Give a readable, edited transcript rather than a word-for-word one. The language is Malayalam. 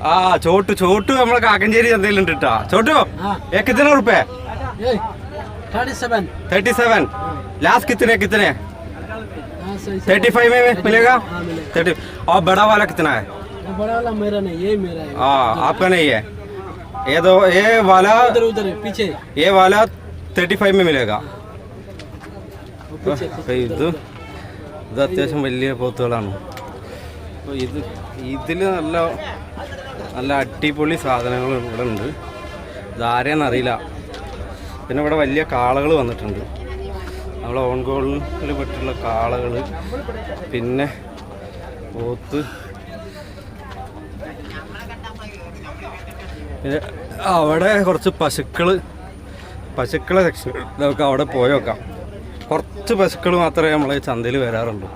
हाँ छोटू छोटू हम लोग काकंजेरी चंदे लिंटा छोटू ये कितने रुपए 37 लास्ट कितने 35 में मिलेगा 30 और बड़ा वाला कितना है बड़ा वाला मेरा नहीं ये मेरा है हाँ आपका नहीं है ये वाला उधर पीछे ये वाला 35 में मिलेगा ഇത് അത്യാവശ്യം വലിയ പോത്തുകളാണ്. അപ്പോൾ ഇതിൽ നല്ല നല്ല അടിപൊളി സാധനങ്ങൾ ഇവിടെ ഉണ്ട്. ഇതാരെയെന്നറിയില്ല. പിന്നെ ഇവിടെ വലിയ കാളകൾ വന്നിട്ടുണ്ട്. നമ്മളെ ഓൺ ഗോളിൽ പെട്ടുള്ള കാളകൾ, പിന്നെ പോത്ത്, പിന്നെ അവിടെ കുറച്ച് പശുക്കളെ സെക്ഷൻ നമുക്ക് അവിടെ പോയി നോക്കാം. കുറച്ച് പശുക്കൾ മാത്രമേ നമ്മളെ ചന്തയിൽ വരാറുള്ളൂ.